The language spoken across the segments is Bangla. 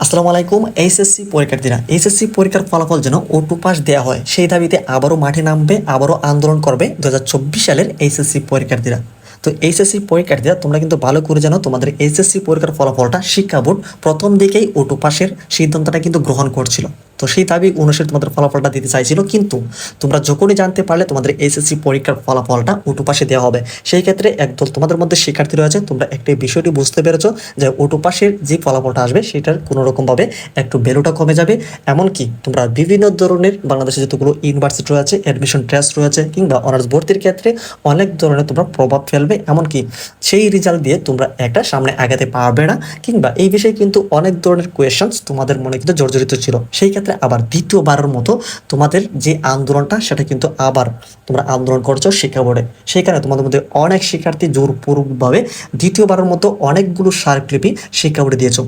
আসসালামু আলাইকুম। এইচএসসি পরীক্ষার্থীরা, এইচএসসি পরীক্ষার ফলাফল যেন অটো পাস দেওয়া হয় সেই দাবিতে আবারও মাঠে নামবে, আবারও আন্দোলন করবে 2024 সালের এইচএসসি পরীক্ষার্থীরা। তো এইচএসসি পরীক্ষার্থীরা তোমরা কিন্তু ভালো করে জানো, তোমাদের এইচএসসি পরীক্ষার ফলাফলটা শিক্ষা বোর্ড প্রথম দিকেই অটো পাসের সিদ্ধান্তটা কিন্তু গ্রহণ করছিল। তো সেই দাবি অনুসারে তোমাদের ফলাফলটা দিতে চাইছিল, কিন্তু তোমরা যখনই জানতে পারলে তোমাদের এইচএসসি পরীক্ষার ফলাফলটা অটো পাসে দেওয়া হবে, সেই ক্ষেত্রে একদল তোমাদের মধ্যে শিক্ষার্থী রয়েছে, তোমরা একটা বিষয়টি বুঝতে পেরেছো যে অটো পাসের যে ফলাফলটা আসবে সেটার কোনো রকমভাবে একটু ভ্যালুটা কমে যাবে। এমনকি তোমরা বিভিন্ন ধরনের বাংলাদেশে যতগুলো ইউনিভার্সিটি রয়েছে, অ্যাডমিশন টেস্ট রয়েছে, কিংবা অনার্স ভর্তির ক্ষেত্রে অনেক ধরনের তোমরা প্রভাব ফেলবে। এমনকি সেই রেজাল্ট দিয়ে তোমরা একটা সামনে আগাতে পারবে না, কিংবা এই বিষয়ে কিন্তু অনেক ধরনের কোয়েশ্চেন্স তোমাদের মনে কিন্তু জর্জরিত ছিল। সেই ক্ষেত্রে আবার দ্বিতীয়বারের মতো তোমাদের যে আন্দোলনটা সেটা কিন্তু আবার তোমরা আন্দোলন করছো শিক্ষা বোর্ডে। সেখানে তোমাদের মধ্যে অনেক শিক্ষার্থী জোরপূর্বকভাবে দ্বিতীয়বারের মতো অনেকগুলো স্মারকলিপি শিক্ষা বোর্ডে দিয়েছো।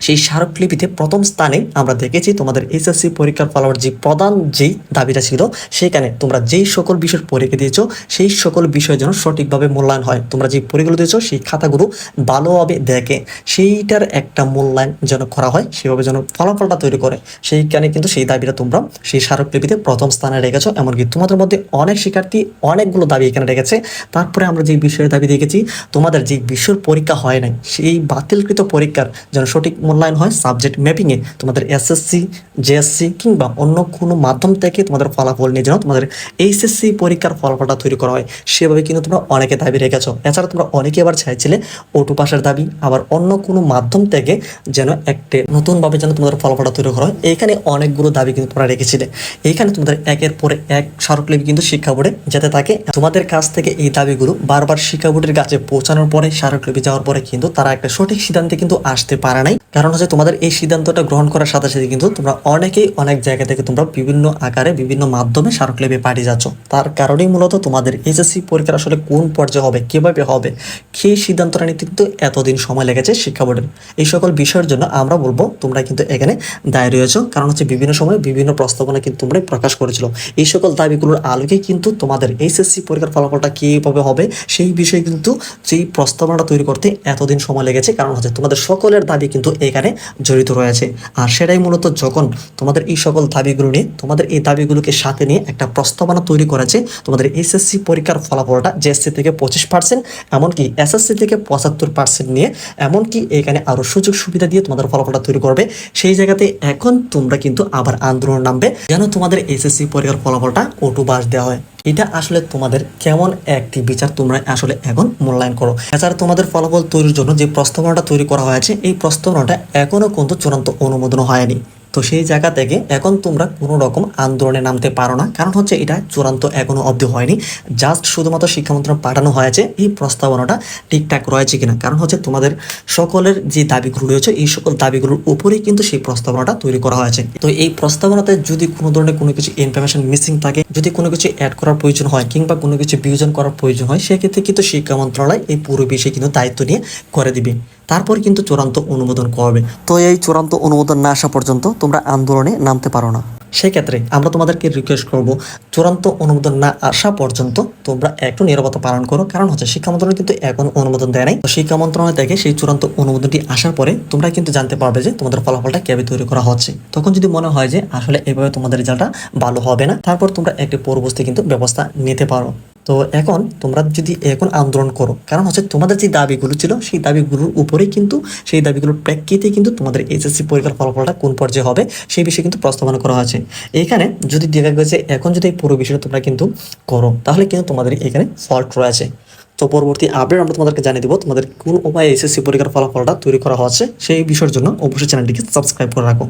সেই স্মারকলিপিতে প্রথম স্থানে আমরা দেখেছি তোমাদের এইচএসসি পরীক্ষার ফলাফল যে প্রধান যেই দাবিটা ছিল, সেখানে তোমরা যেই সকল বিষয়ের পরীক্ষা দিয়েছো সেই সকল বিষয় যেন সঠিকভাবে মূল্যায়ন হয়। তোমরা যে পরীক্ষাগুলো দিয়েছো সেই খাতাগুলো ভালোভাবে দেখে সেইটার একটা মূল্যায়ন যেন করা হয়, সেভাবে যেন ফলাফলটা তৈরি করে। সেইখানে কিন্তু সেই দাবিটা তোমরা সেই স্মারকলিপিতে প্রথম স্থানে রেখেছো। এমনকি তোমাদের মধ্যে অনেক শিক্ষার্থী অনেকগুলো দাবি এখানে রেখেছে। তারপরে আমরা যে বিষয়ের দাবি দেখেছি, তোমাদের যে বিষয়ের পরীক্ষা হয় নাই সেই বাতিলকৃত পরীক্ষার যেন সঠিক মূল্যায়ন হয় সাবজেক্ট ম্যাপিংয়ে। তোমাদের এসএসসি, জেএসসি কিংবা অন্য কোনো মাধ্যম থেকে তোমাদের ফলাফল নিয়ে যেন তোমাদের এইচএসসি পরীক্ষার ফলাফলটা তৈরি করা হয়, সেভাবে কিন্তু তোমরা অনেকে দাবি রেখেছো। এছাড়া তোমরা অনেকে আবার চাইছিলে অটো পাসের দাবি, আবার অন্য কোনো মাধ্যম থেকে যেন একটা নতুনভাবে যেন তোমাদের ফলাফলটা তৈরি করা হয়। এইখানে অনেকগুলো দাবি কিন্তু তোমরা রেখেছিলে। এইখানে তোমাদের একের পরে এক স্মারকলিপি কিন্তু শিক্ষা বোর্ডে যেতে থাকে। তোমাদের কাছ থেকে এই দাবিগুলো বারবার শিক্ষা বোর্ডের কাছে পৌঁছানোর পরে, স্মারকলিপি যাওয়ার পরে কিন্তু তারা একটা সঠিক সিদ্ধান্তে কিন্তু আসতে পারে নাই। কারণ হচ্ছে তোমাদের এই সিদ্ধান্তটা গ্রহণ করার সাথে সাথে কিন্তু তোমরা অনেকেই অনেক জায়গা থেকে তোমরা বিভিন্ন আকারে বিভিন্ন মাধ্যমে স্মারকলিপি পাঠিয়ে যাচ্ছ। তার কারণেই মূলত তোমাদের এইচএসসি পরীক্ষা আসলে কোন পর্যায়ে হবে, কিভাবে হবে, সেই সিদ্ধান্তটা নিতে কিন্তু এতদিন সময় লেগেছে শিক্ষা বোর্ডের। এই সকল বিষয়ের জন্য আমরা বলবো তোমরা কিন্তু এখানে দায়ী রয়েছ। কারণ হচ্ছে বিভিন্ন সময় বিভিন্ন প্রস্তাবনা কিন্তু তোমরা প্রকাশ করেছিল। এই সকল দাবিগুলোর আলোকে কিন্তু তোমাদের এইচএসসি পরীক্ষার ফলাফলটা কীভাবে হবে সেই বিষয়ে কিন্তু যেই প্রস্তাবনাটা তৈরি করতে এতদিন সময় লেগেছে। কারণ হচ্ছে তোমাদের সকলের দাবি কিন্তু এখানে জড়িত রয়েছে। আর সেটাই মূলত যখন তোমাদের এই সকল দাবিগুলো নিয়ে, তোমাদের এই দাবিগুলোকে সাথে নিয়ে একটা প্রস্তাবনা তৈরি করেছে, তোমাদের এইচএসসি পরীক্ষার ফলাফলটা জেএসসি থেকে 25%, এমনকি এসএসসি থেকে 75% নিয়ে, এমনকি এখানে আরও সুযোগ সুবিধা দিয়ে তোমাদের ফলাফলটা তৈরি করবে। সেই জায়গাতে এখন তোমরা কিন্তু আবার আন্দোলন নামবে যেন তোমাদের এইচএসসি পরীক্ষার ফলাফলটা অটো পাস দেওয়া হয়। এটা আসলে তোমাদের কেমন একটি বিচার তোমরা আসলে এখন মূল্যায়ন করো। এছাড়া তোমাদের ফলাফল তৈরির জন্য যে প্রস্তাবনাটা তৈরি করা হয়েছে, এই প্রস্তাবনাটা এখনো কিন্তু চূড়ান্ত অনুমোদন হয়নি। তো সেই জায়গা থেকে এখন তোমরা কোনো রকম আন্দোলনে নামতে পারো না। কারণ হচ্ছে এটা চূড়ান্ত এখনো অবধি হয়নি, জাস্ট শুধুমাত্র শিক্ষা মন্ত্রণালয় পাঠানো হয়েছে এই প্রস্তাবনাটা ঠিকঠাক রয়েছে কিনা। কারণ হচ্ছে তোমাদের সকলের যে দাবিগুলো রয়েছে এই সকল দাবিগুলোর উপরেই কিন্তু সেই প্রস্তাবনাটা তৈরি করা হয়েছে। তো এই প্রস্তাবনাতে যদি কোনো ধরনের কোনো কিছু ইনফরমেশন মিসিং থাকে, যদি কোনো কিছু অ্যাড করার প্রয়োজন হয় কিংবা কোনো কিছু বিয়োজন করার প্রয়োজন হয়, সেক্ষেত্রে কিন্তু শিক্ষা মন্ত্রণালয় এই পুরো বিষয়ে কিন্তু দায়িত্ব নিয়ে করে দিবে। তারপর কিন্তু চূড়ান্ত অনুমোদন করবে। তো এই চূড়ান্ত অনুমোদন না আসা পর্যন্ত তোমরা আন্দোলনে নামতে পারো না। সেক্ষেত্রে আমরা তোমাদেরকে রিকোয়েস্ট করব, চূড়ান্ত অনুমোদন না আসা পর্যন্ত তোমরা একটু নীরবতা পালন করো। কারণ হচ্ছে শিক্ষা মন্ত্রণালয় কিন্তু এখন অনুমোদন দেয় নাই। তো শিক্ষা মন্ত্রণালয় থেকে সেই চূড়ান্ত অনুমোদনটি আসার পরে তোমরা কিন্তু জানতে পারবে যে তোমাদের ফলাফলটা কিভাবে তৈরি করা হচ্ছে। তখন যদি মনে হয় যে আসলে এভাবে তোমাদের রেজাল্টটা ভালো হবে না, তারপর তোমরা একটি পরবর্তী কিন্তু ব্যবস্থা নিতে পারো। তো এখন তোমরা যদি এখন আন্দোলন করো, কারণ হচ্ছে তোমাদের যে দাবিগুলো ছিল সেই দাবিগুলোর উপরেই কিন্তু, সেই দাবিগুলোর প্রেক্ষিতে কিন্তু তোমাদের এইচএসসি পরীক্ষার ফলাফলটা কোন পর্যায়ে হবে সেই বিষয়ে কিন্তু প্রস্তাবনা করা হয়েছে। এইখানে যদি দেখা গেছে এখন যদি এই পুরো বিষয়টা তোমরা কিন্তু করো, তাহলে কিন্তু তোমাদের এখানে ফল্ট রয়েছে। তো পরবর্তী আপডেট আমরা তোমাদেরকে জানিয়ে দেবো তোমাদের কোন উপায়ে এইচএসসি পরীক্ষার ফলাফলটা তৈরি করা হচ্ছে সেই বিষয়ের জন্য অবশ্যই চ্যানেলটিকে সাবস্ক্রাইব করে রাখো।